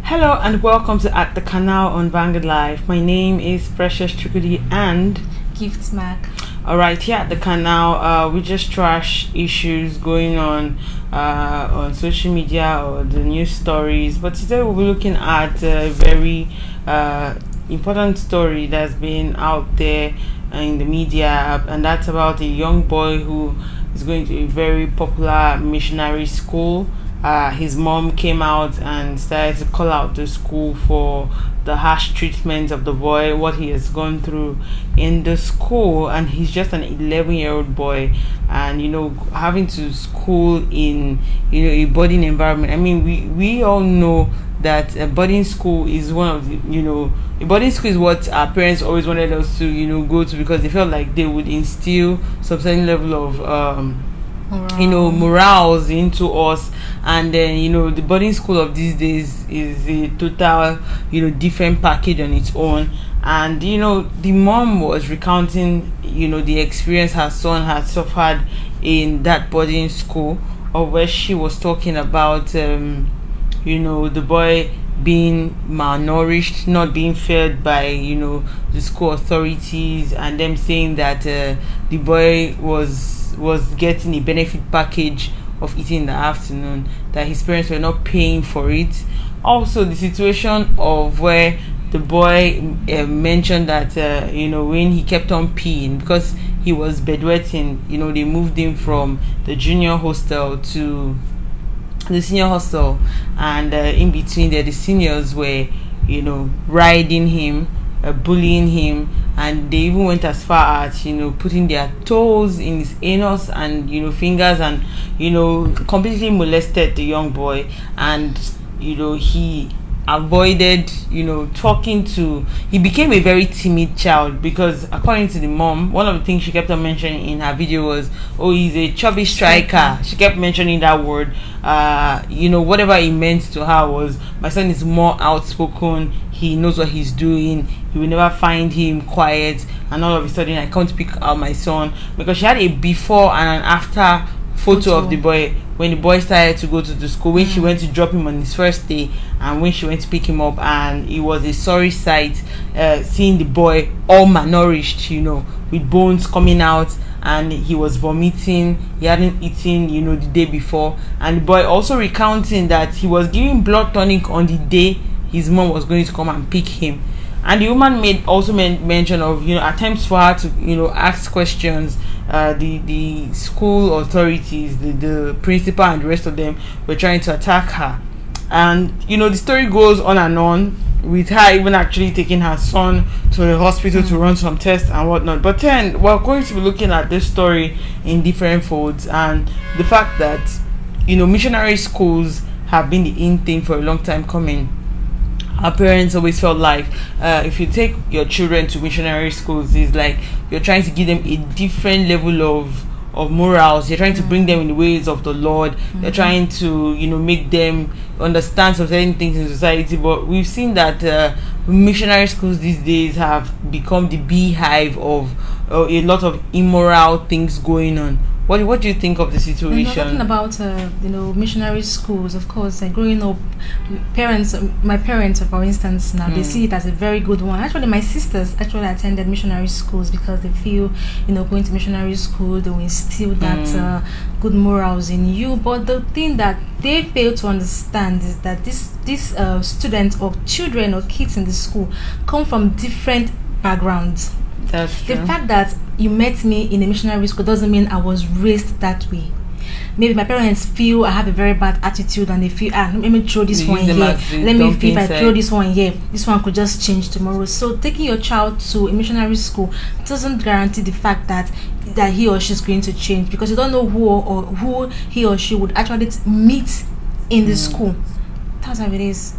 Hello and welcome to At the Canal on Vanguard Live. My name is Precious Trikudi and Gift Mac. Alright, here at the canal, we just trash issues going on social media or the news stories. But today we'll be looking at a very important story that's been out there in the media, and that's about a young boy who is going to a very popular missionary school. His mom came out and started to call out the school for the harsh treatment of the boy, what he has gone through in the school. And he's just an 11-year-old boy, and having to school in a boarding environment. I mean, we all know that a boarding school is one of the a boarding school is what our parents always wanted us to go to, because they felt like they would instill some certain level of morals into us. And then the boarding school of these days is a total different package on its own. And the mom was recounting the experience her son had suffered in that boarding school, of where she was talking about the boy being malnourished, not being fed by the school authorities, and them saying that the boy was getting a benefit package of eating in the afternoon, that his parents were not paying for it. Also, the situation of where the boy mentioned that when he kept on peeing because he was bedwetting, they moved him from the junior hostel to the senior hostel, and in between there the seniors were riding him, bullying him, and they even went as far as putting their toes in his anus and fingers, and completely molested the young boy. And he avoided talking to he became a very timid child, because according to the mom, one of the things she kept on mentioning in her video was, oh, he's a chubby striker. She kept mentioning that word. Whatever it meant to her was, my son is more outspoken, he knows what he's doing, you will never find him quiet. And all of a sudden, I can't pick out my son, because she had a before and an after photo of the boy when the boy started to go to the school, when she went to drop him on his first day, and when she went to pick him up. And it was a sorry sight, seeing the boy all malnourished, with bones coming out, and he was vomiting. He hadn't eaten the day before. And the boy also recounting that he was giving blood tonic on the day his mom was going to come and pick him. And the woman made mention of attempts for her to ask questions. The school authorities, the principal and the rest of them were trying to attack her. And the story goes on and on, with her even actually taking her son to the hospital to run some tests and whatnot. But then we're going to be looking at this story in different folds, and the fact that missionary schools have been the in thing for a long time coming. Our parents always felt like if you take your children to missionary schools, it's like you're trying to give them a different level of morals. You're trying to bring them in the ways of the Lord. You're trying to make them understand some certain things in society. But we've seen that missionary schools these days have become the beehive of a lot of immoral things going on. What do you think of the situation? Talking about missionary schools, of course, growing up, my parents, for instance, now they see it as a very good one. Actually, my sisters actually attended missionary schools because they feel going to missionary school, they will instill that good morals in you. But the thing that they fail to understand is that these students or children or kids in the school come from different backgrounds. That's true. The fact that you met me in a missionary school doesn't mean I was raised that way. Maybe my parents feel I have a very bad attitude, and they feel, let me throw this one here. Let me feel if I throw this one here, this one could just change tomorrow. So taking your child to a missionary school doesn't guarantee the fact that he or she is going to change, because you don't know who he or she would actually meet in the school. That's how it is.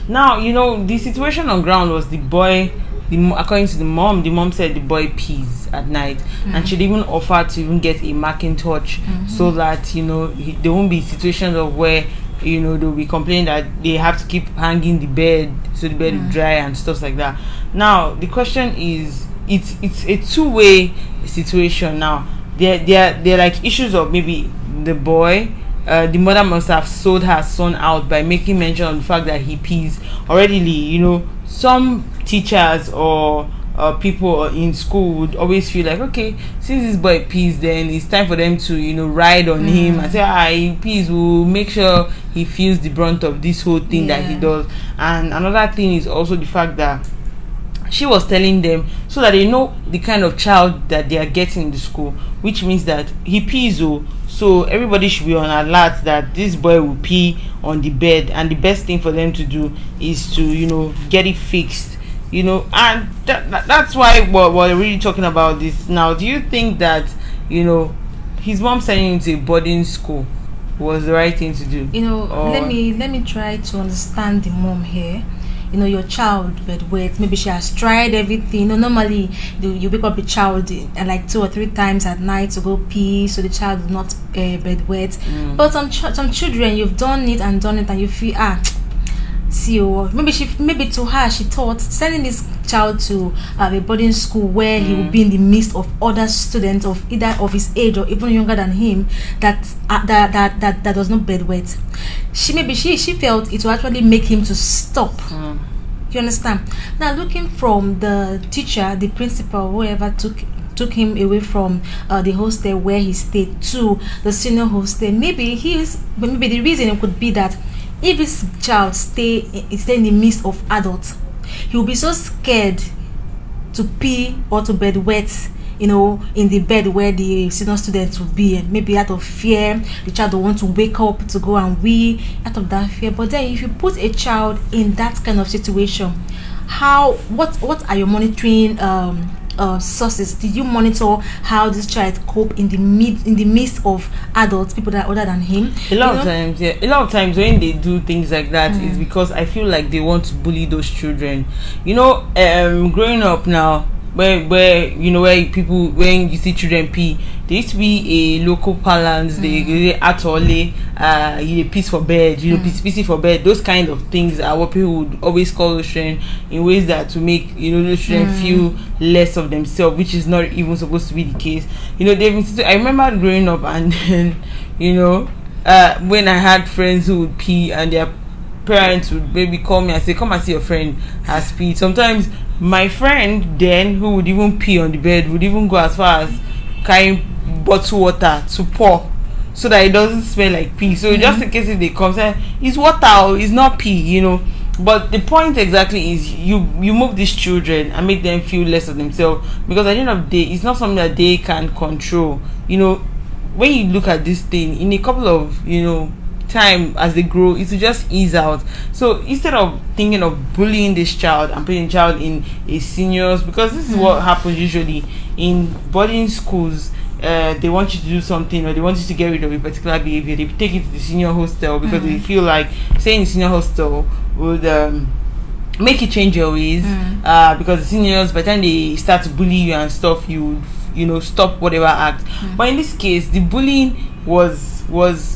Now, the situation on ground was the boy. According to the mom said the boy pees at night, and she'd even offered to even get a Macintosh so that there won't be situations of where they'll be complaining that they have to keep hanging the bed so the bed will dry and stuff like that. Now the question is, it's a two-way situation. Now there are like issues of maybe the boy the mother must have sold her son out by making mention of the fact that he pees already. Some teachers or people in school would always feel like, okay, since this boy pees, then it's time for them to ride on him and say, he pees, we'll make sure he feels the brunt of this whole thing that he does. And another thing is also the fact that she was telling them so that they know the kind of child that they are getting in the school, which means that he pees, so everybody should be on alert that this boy will pee on the bed, and the best thing for them to do is to get it fixed, and that's why we're really talking about this now. Do you think that his mom sending him to a boarding school was the right thing to do? Let me try to understand the mom here. Your child bed wet, maybe she has tried everything. Normally you wake up a child like 2 or 3 times at night to go pee, so the child is not bed wet. But some children, you've done it and you feel maybe to her she thought sending this child to a boarding school where he will be in the midst of other students of either of his age or even younger than him that does not bed wet. She felt it will actually make him to stop. You understand? Now, looking from the teacher, the principal, whoever took him away from the hostel where he stayed to the senior hostel, maybe the reason it could be that if his child stay in the midst of adults, he will be so scared to pee or to bed wet in the bed where the senior students will be, and maybe out of fear the child will want to wake up to go and wee out of that fear. But then if you put a child in that kind of situation, what are your monitoring sources? Did you monitor how this child cope in the midst of adults, people that are older than him? A lot of times when they do things like that, it's because I feel like they want to bully those children. Growing up now, where people, when you see children pee, there used to be a local parlance, they atole, piece for bed, piece for bed. Those kind of things are what people would always call those children, in ways that to make those children feel less of themselves, which is not even supposed to be the case. I remember growing up, and then when I had friends who would pee and their parents would maybe call me and say, come and see your friend has peed. Sometimes my friend then, who would even pee on the bed, would even go as far as carrying bottled water to pour so that it doesn't smell like pee. So just in case if they come, say it's water, it's not pee, But the point exactly is you move these children and make them feel less of themselves, because at the end of the day, it's not something that they can control. When you look at this thing in a couple of time as they grow, it will just ease out. So instead of thinking of bullying this child and putting the child in a seniors, because this is what happens usually in boarding schools, they want you to do something, or they want you to get rid of a particular behavior. They take it to the senior hostel because they feel like staying in the senior hostel would make you change your ways, because the seniors, by the time they start to bully you and stuff, you would stop whatever act. But in this case, the bullying was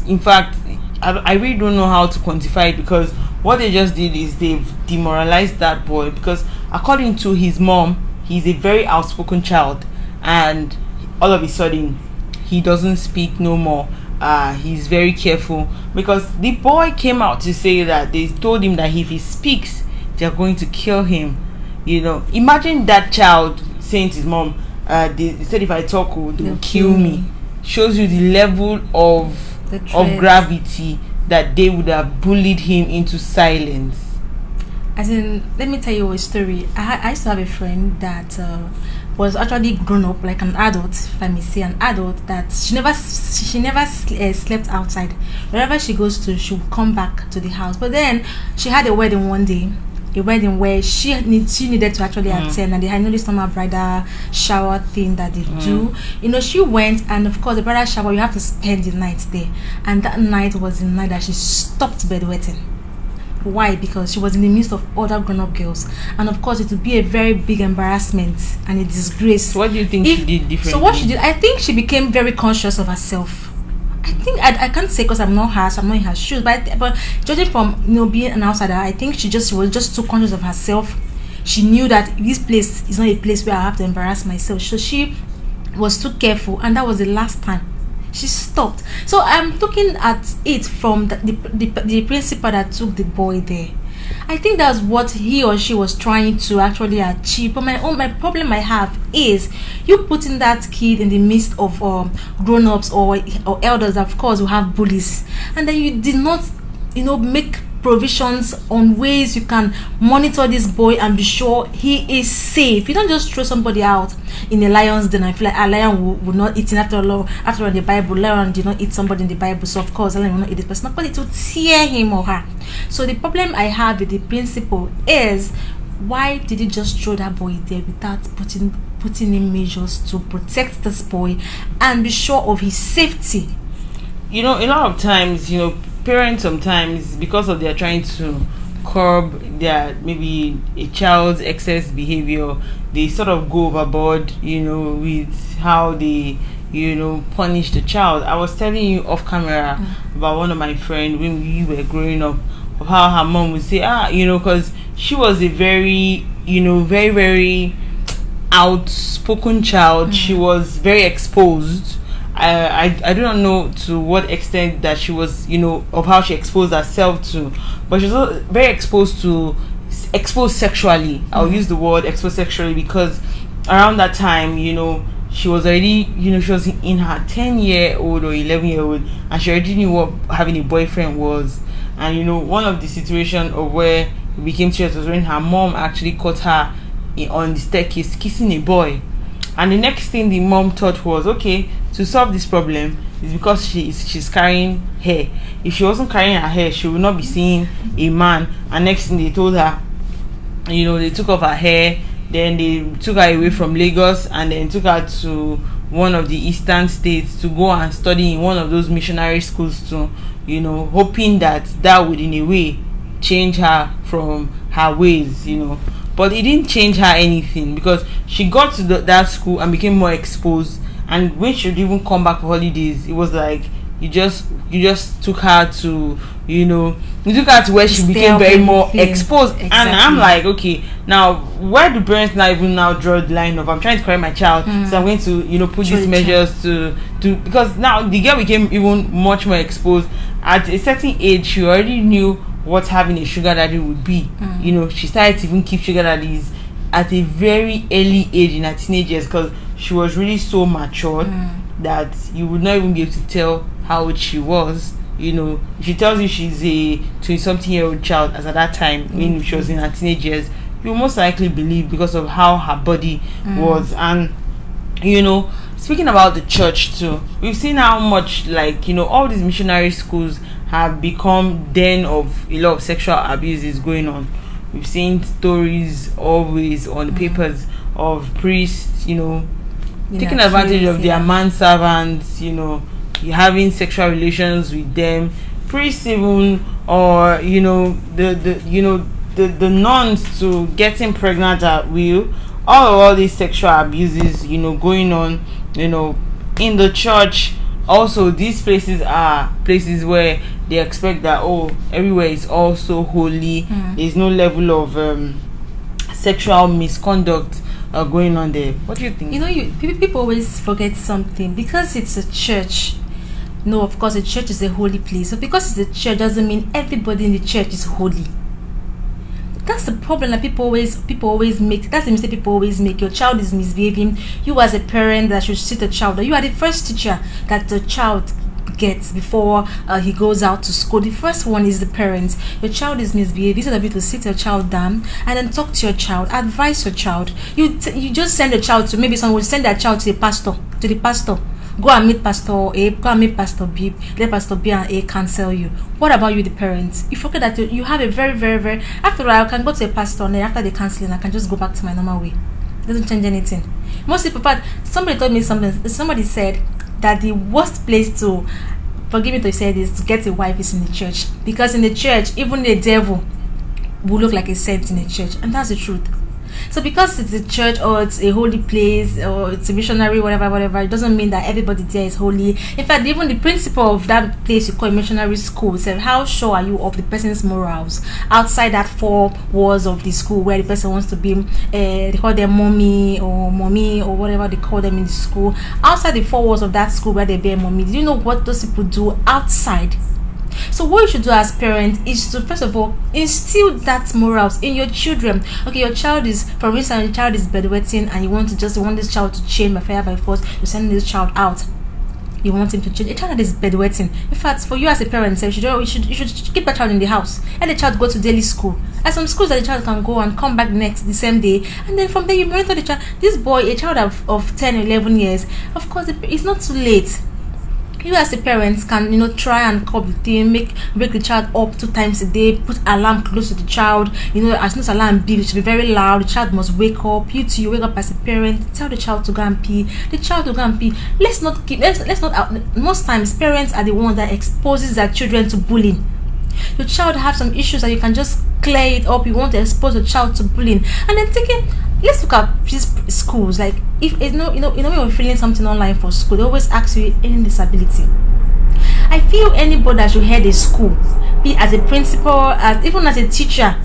in fact, I really don't know how to quantify it, because what they just did is they've demoralized that boy, because according to his mom, he's a very outspoken child, and all of a sudden he doesn't speak no more. He's very careful, because the boy came out to say that they told him that if he speaks, they're going to kill him. Imagine that child saying to his mom, they said if I talk, they will kill me. Shows you the level of gravity that they would have bullied him into silence. As in, let me tell you a story. I used to have a friend that was actually grown up, like an adult, if I may say, an adult, that she never slept outside. Wherever she goes to, she will come back to the house. But then she had a wedding one day, a wedding where she needed to actually attend, and they had this normal bridal shower thing that they do. She went, and of course the bridal shower, you have to spend the night there, and that night was the night that she stopped bedwetting. Why? Because she was in the midst of other grown-up girls, and of course it would be a very big embarrassment and a disgrace. So what do you think she did differently? So what she did, I think she became very conscious of herself. I think I can't say, because I'm not her, so I'm not in her shoes. But judging from being an outsider, I think she was just too conscious of herself. She knew that this place is not a place where I have to embarrass myself. So she was too careful, and that was the last time She stopped. So I'm looking at it from the principal that took the boy there. I think that's what he or she was trying to actually achieve. But my problem I have is you putting that kid in the midst of grown-ups or elders, of course, who have bullies, and then you did not, make provisions on ways you can monitor this boy and be sure he is safe. You don't just throw somebody out in a lion's den and feel like a lion will not eat him. After all in the Bible, lion did not eat somebody in the Bible, so of course lion will not eat the person, but it will tear him or her. So the problem I have with the principal is, why did he just throw that boy there without putting in measures to protect this boy and be sure of his safety? A lot of times, parents sometimes, because of they're trying to curb their maybe a child's excess behavior, they sort of go overboard, with how they, punish the child. I was telling you off camera about one of my friends when we were growing up, of how her mom would say, because she was a very, very, very outspoken child. She was very exposed. I do not know to what extent that she was, of how she exposed herself to, but she was also very exposed sexually. I'll use the word exposed sexually because around that time, she was already, she was in her 10-year-old or 11-year-old, and she already knew what having a boyfriend was. And one of the situations of where it became serious was when her mom actually caught her on the staircase kissing a boy. And the next thing the mom thought was, okay, to solve this problem is because she's carrying hair. If she wasn't carrying her hair, she would not be seeing a man. And next thing they told her, they took off her hair, then they took her away from Lagos and then took her to one of the eastern states to go and study in one of those missionary schools too, hoping that would in a way change her from her ways, But it didn't change her anything, because she got to that school and became more exposed. And when she would even come back for holidays, it was like you just took her to, you took her to where she became very more exposed. Exactly. And I'm like, okay, now where do parents now even now draw the line of, I'm trying to correct my child, so I'm going to, put these measures to because now the girl became even much more exposed. At a certain age, she already knew what having a sugar daddy would be. She started to even keep sugar daddies at a very early age in her teenage years, because she was really so matured that you would not even be able to tell how old she was. If she tells you she's a 20-something-year-old child, as at that time when she was in her teenage years, you will most likely believe, because of how her body was. And speaking about the church too, we've seen how much, all these missionary schools have become den of a lot of sexual abuses going on. We've seen stories always on the papers of priests, taking advantage of their manservants, having sexual relations with them. Priests even, or the nuns, to getting pregnant at will. All these sexual abuses, going on, in the church. Also, these places are places where they expect that, everywhere is also holy. There's no level of sexual misconduct going on there. What do you think? People always forget something. Because it's a church, no, of course a church is a holy place. So because it's a church doesn't mean everybody in the church is holy. That's the problem that people always make. That's the mistake people always make. Your child is misbehaving. You as a parent that should sit the child. You are the first teacher that the child gets before he goes out to school. The first one is the parents. Your child is misbehaving. Instead of you to sit your child down and then talk to your child, advise your child. You just send the child to, maybe someone will send their child to the pastor. Go and meet Pastor A, go and meet Pastor B, let Pastor B and A counsel you. What about you, the parents? You forget that you have a very, very, very... After all, I can go to a pastor and then after the counseling, I can just go back to my normal way. It doesn't change anything. Most people, but somebody told me something. Somebody said that the worst place to, forgive me to say this, to get a wife is in the church. Because in the church, even the devil will look like a saint in the church. And that's the truth. So because it's a church or it's a holy place or it's a missionary, whatever, it doesn't mean that everybody there is holy. In fact, even the principal of that place you call a missionary school said, how sure are you of the person's morals outside that four walls of the school where the person wants to be, they call them mommy or whatever they call them in the school. Outside the four walls of that school where they bear mommy, do you know what those people do outside? So what you should do as parents is to first of all instill that morals in your children. Okay, your child is, for instance, your child is bedwetting and you want this child to change by fire by force. You send this child out. You want him to change. A child that is bedwetting. In fact, for you as a parent, you should keep that child in the house. Let the child go to daily school. At some schools that the child can go and come back the same day, and then from there you monitor the child. This boy, a child of 10, 11 years, of course, it's not too late. You as a parent can, try and cope the thing, wake the child up 2 times a day, put alarm close to the child. As soon as alarm beep, it should be very loud. The child must wake up. You wake up as a parent, tell the child to go and pee. The child to go and pee. Let's not. Most times, parents are the ones that exposes their children to bullying. Your child have some issues that you can just clear it up. You want to expose your child to bullying, and then let's look at these schools. Like, if when you're feeling something online for school, they always ask you any disability. I feel anybody that should head a school, be as a principal, even as a teacher,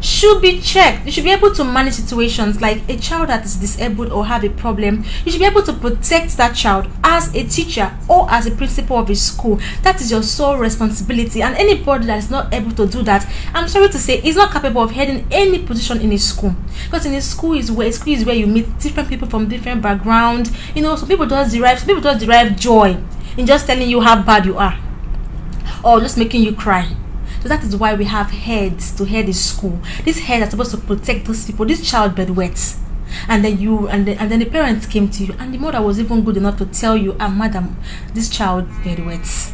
should be checked. You should be able to manage situations like a child that is disabled or have a problem. You should be able to protect that child as a teacher or as a principal of a school. That is your sole responsibility. And anybody that is not able to do that, I'm sorry to say, is not capable of heading any position in a school. Because in a school is where you meet different people from different backgrounds. Some people just derive joy in just telling you how bad you are, or just making you cry. So that is why we have heads to head the school. These heads are supposed to protect those people. This child bedwets, and then the parents came to you, and the mother was even good enough to tell you, madam, this child bedwets.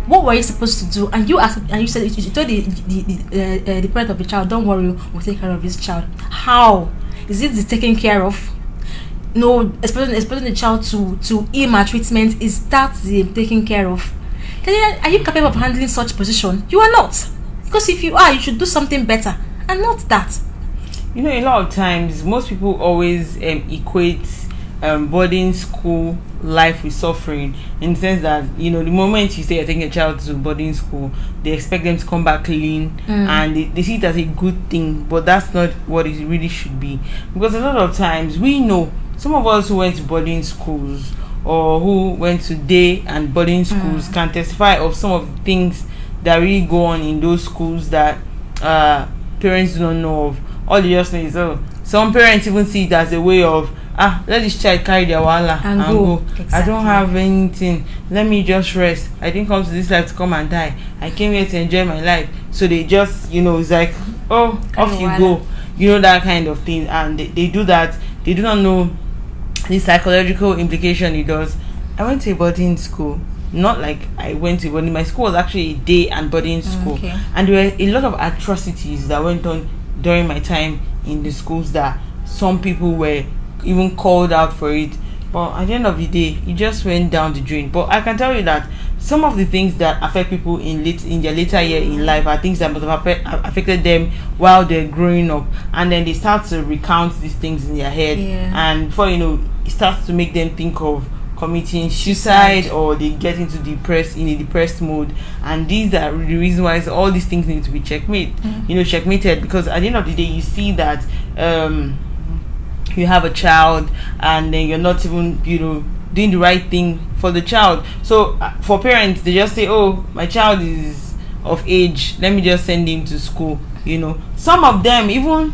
What were you supposed to do? And you said you told the parent of the child, don't worry, we'll take care of this child. How is it the taking care of? No, exposing the child to maltreatment, is that the taking care of? Are you capable of handling such position? You are not. Because if you are, you should do something better and not that. A lot of times, most people always equate boarding school life with suffering, in the sense that, the moment you say you're taking a child to boarding school, they expect them to come back clean, and they see it as a good thing, but that's not what it really should be. Because a lot of times, we know, some of us who went to boarding schools or who went to day and boarding schools can testify of some of the things that really go on in those schools that parents don't know of. All they just know is, some parents even see it as a way of, let this child carry their wahala and go. Exactly. I don't have anything, let me just rest. I didn't come to this life to come and die. I came here to enjoy my life. So they just, it's like, off you go. That kind of thing. And they do that. They do not know the psychological implication it does. I went to a boarding school. Not like I went to boarding. My school was actually a day and boarding school. Okay. And there were a lot of atrocities that went on during my time in the schools that some people were even called out for it. But at the end of the day, it just went down the drain. But I can tell you that some of the things that affect people in their later year in life are things that must have affected them while they're growing up, and then they start to recount these things in their head, and before it starts to make them think of committing suicide, or they get into a depressed mode. And these are the reason why all these things need to be checkmated, because at the end of the day, you see that you have a child and then you're not even doing the right thing for the child. So for parents, they just say, my child is of age, let me just send him to school. Some of them, even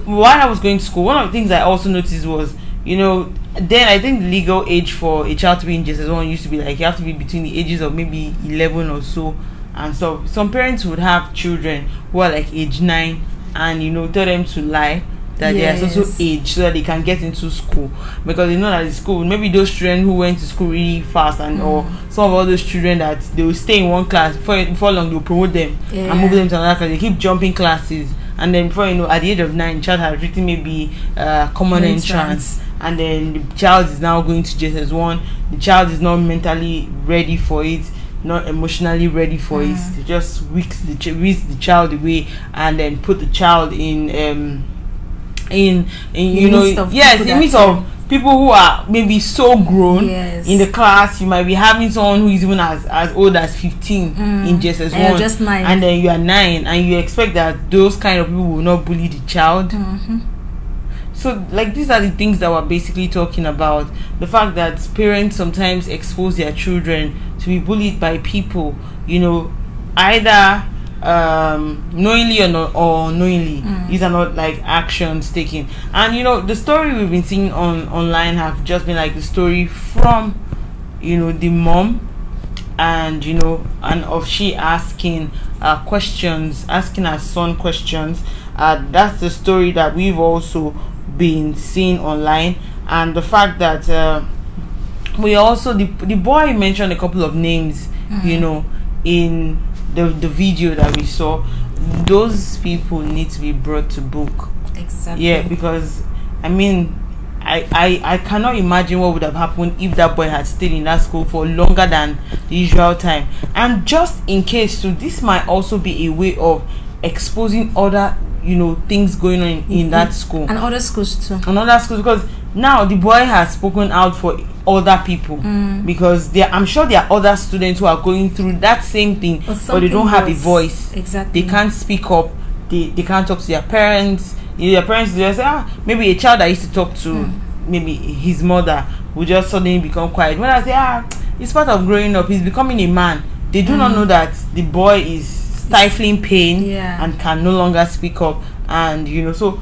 while I was going to school, one of the things I also noticed was, then I think the legal age for a child to be in JSS1 used to be like, you have to be between the ages of maybe 11 or so. And so some parents would have children who are like age 9 and tell them to lie that they are also age so that they can get into school, because they know that the school, maybe those children who went to school really fast or some of all those children that they will stay in one class before long, they will promote them and move them to another class. They keep jumping classes, and then before at the age of 9, child has written maybe common entrance, and then the child is now going to JSS1. The child is not mentally ready for it, not emotionally ready for it. They just whisk the child away and then put the child in in you know, midst of yes, people in midst of people who are maybe so grown. Yes. In the class you might be having someone who is even as old as 15 in JSS1, and you're just 9, and then you are 9, and you expect that those kind of people will not bully the child. So like, these are the things that we're basically talking about. The fact that parents sometimes expose their children to be bullied by people, you know, either knowingly or not, or unknowingly. These are not like actions taken. And you know, the story we've been seeing online have just been like the story from, you know, the mom, and you know, and of she asking questions, asking her son questions. That's the story that we've also been seeing online. And the fact that we also, the boy mentioned a couple of names, you know, in the video that we saw. Those people need to be brought to book. Exactly. Yeah, because I mean, I cannot imagine what would have happened if that boy had stayed in that school for longer than the usual time. And just in case, so this might also be a way of exposing other, you know, things going on in that school and other schools too. And other schools, because now the boy has spoken out for other people, because I'm sure there are other students who are going through that same thing, but they don't have a voice. Exactly. They can't speak up. They can't talk to their parents. You know, their parents just say, maybe a child that used to talk to maybe his mother will just suddenly become quiet. When I say, it's part of growing up, he's becoming a man. They do not know that the boy is stifling pain and can no longer speak up. And you know, so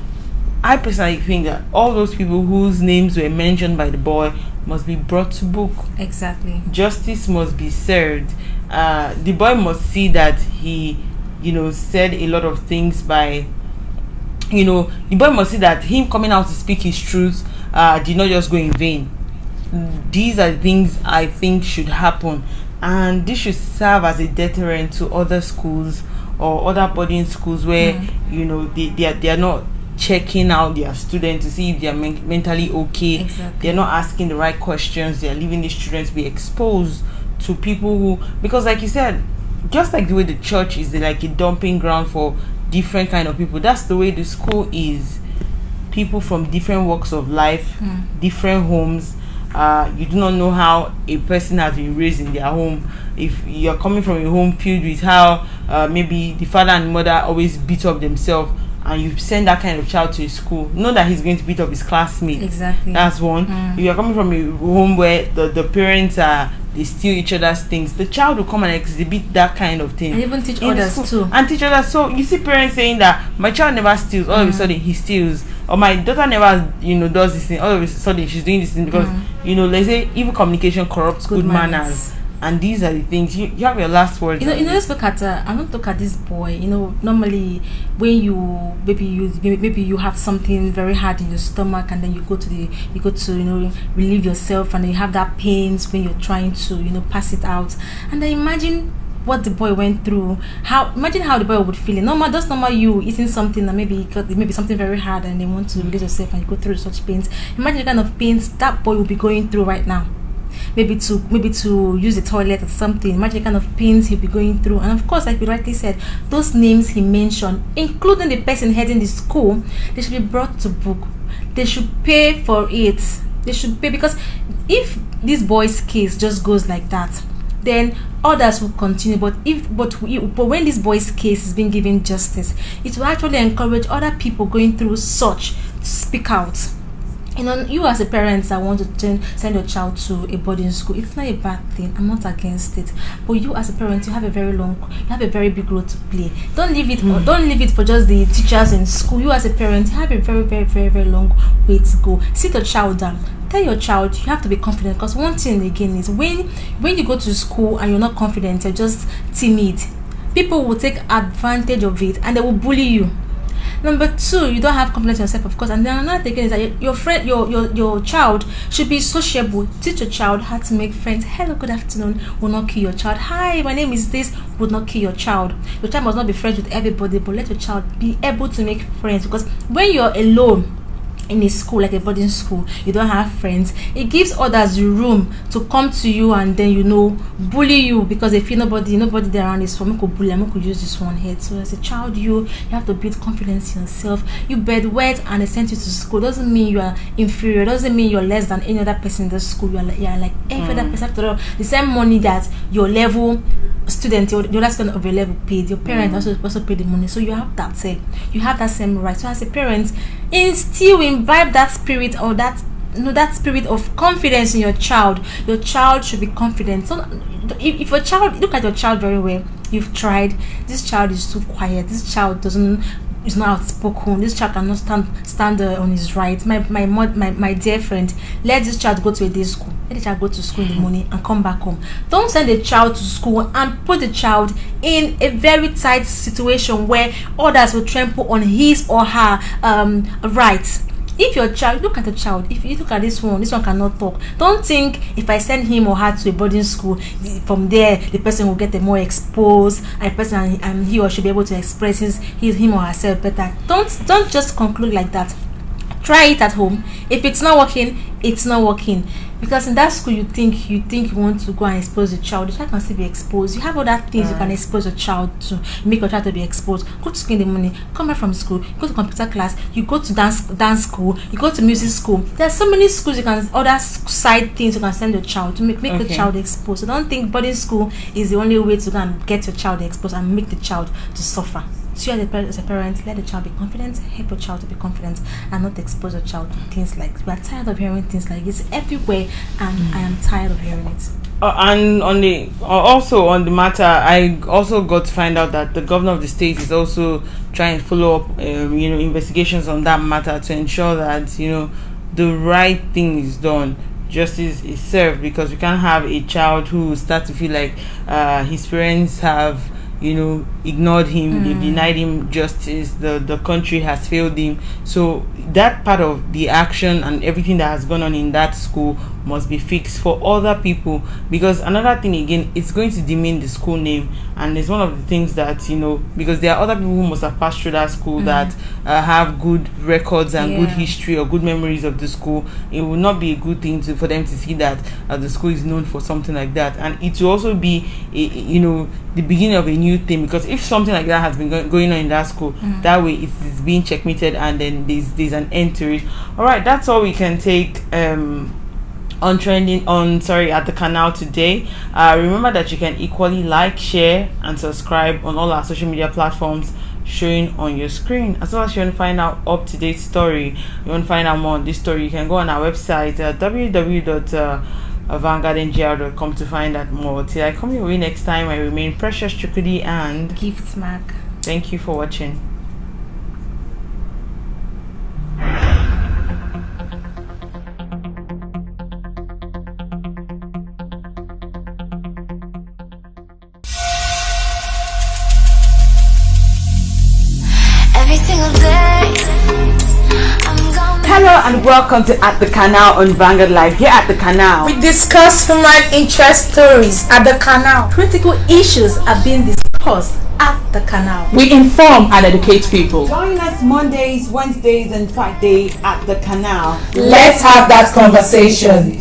I personally think that all those people whose names were mentioned by the boy must be brought to book. Exactly. Justice must be served. The boy must see that he, you know, said a lot of things by, you know, the boy must see that him coming out to speak his truth did not just go in vain. These are things I think should happen, and this should serve as a deterrent to other schools or other boarding schools where you know, they are not checking out their students to see if they are mentally okay. Exactly. They're not asking the right questions. They're leaving these children to be exposed to people who, because like you said, just like the way the church is like a dumping ground for different kind of people, that's the way the school is. People from different walks of life, different homes. You do not know how a person has been raised in their home. If you're coming from a home filled with how maybe the father and mother always beat up themselves, and you send that kind of child to a school, know that he's going to beat up his classmates. Exactly. That's one. If you're coming from a home where the parents they steal each other's things, the child will come and exhibit that kind of thing, and even teach others too. And teach others. So you see parents saying that my child never steals, all of a sudden he steals, or my daughter never, you know, does this thing, all of a sudden she's doing this thing, because you know, let's say evil communication corrupts good manners. And these are the things. You have your last words. You know, let's look at. I want to look at this boy. You know, normally when you maybe you have something very hard in your stomach, and then you go to you know, relieve yourself, and then you have that pains when you're trying to, you know, pass it out. And then imagine what the boy went through. Imagine how the boy would feel. Just normal you eating something and maybe something very hard, and they want to release yourself, and you go through such pains. Imagine the kind of pains that boy will be going through right now. Maybe to use the toilet or something. Imagine the kind of pains he'll be going through. And of course, like we rightly said, those names he mentioned, including the person heading the school, they should be brought to book. They should pay for it. They should pay, because if this boy's case just goes like that, then others will continue. But when this boy's case is being given justice, it will actually encourage other people going through such to speak out. You know, you as a parent that want to send your child to a boarding school, it's not a bad thing. I'm not against it. But you as a parent, you have a very big role to play. Don't leave it for just the teachers in school. You as a parent, you have a very, very, very, very long way to go. Sit your child down. Tell your child you have to be confident, because one thing again is when you go to school and you're not confident, you're just timid, people will take advantage of it and they will bully you. Number two, you don't have confidence in yourself, of course. And then another thing is that your child should be sociable. Teach your child how to make friends. Hello, good afternoon will not kill your child. Hi, my name is this would not kill your child. Your child must not be friends with everybody, but let your child be able to make friends, because when you're alone in a school like a boarding school, you don't have friends, it gives others the room to come to you and then bully you because they feel nobody there around is for me could bully, I could use this one head. So as a child, you have to build confidence in yourself. You bedwet and they sent you to school doesn't mean you are inferior, doesn't mean you're less than any other person in the school. You're like every other person. After all, the same money that your level student, the other student of your level paid, your parents also pay the money. So you have that same right. So as a parent, imbibe that spirit or that spirit of confidence in your child. Your child should be confident. So if your child, look at your child very well, you've tried, this child is too quiet, this child is not outspoken, this child cannot stand on his right, my dear friend, let this child go to a day school, let the child go to school in the morning and come back home. Don't send the child to school and put the child in a very tight situation where others will trample on his or her rights. If your child, look at the child, if you look at this one cannot talk. Don't think if I send him or her to a boarding school, from there the person will get more exposed and the person and he or she be able to express him or herself better. Don't just conclude like that. Try it at home. If it's not working, it's not working. Because in that school you think you want to go and expose the child can still be exposed. You have other things you can expose your child to, make your child to be exposed. Go to school in the morning, come back from school, go to computer class, you go to dance school, you go to music school. There's so many schools other side things you can send your child to make the child exposed. So don't think boarding school is the only way to go and get your child exposed and make the child to suffer. So as a parent, let the child be confident, help your child to be confident, and not expose your child to things like, we are tired of hearing things like this everywhere, and I am tired of hearing it. And on the matter, I also got to find out that the governor of the state is also trying to follow up, investigations on that matter to ensure that the right thing is done, justice is served, because we can't have a child who starts to feel like his parents have ignored him, they denied him justice, the country has failed him. So that part of the action and everything that has gone on in that school must be fixed for other people, because another thing again, it's going to demean the school name, and it's one of the things that because there are other people who must have passed through that school that have good records and good history or good memories of the school. It will not be a good thing for them to see that the school is known for something like that, and it will also be the beginning of a new thing, because if something like that has been going on in that school, that way it's being checkmated and then there's an end to it. All right, that's all we can take at the canal today. Remember that you can equally like, share and subscribe on all our social media platforms showing on your screen. As well as you want to find out up-to-date story, you want to find out more on this story, you can go on our website www.vanguardngr.com to find out more. Till I come your way next time, I remain Precious Chukudi and Gift Mark. Thank you for watching. Every single day, hello and welcome to At the Canal on Vanguard Live. Here at the Canal, we discuss human interest stories at the Canal. Critical issues are being discussed at the Canal. We inform and educate people. Join us Mondays, Wednesdays and Fridays at the Canal. Let's have that conversation.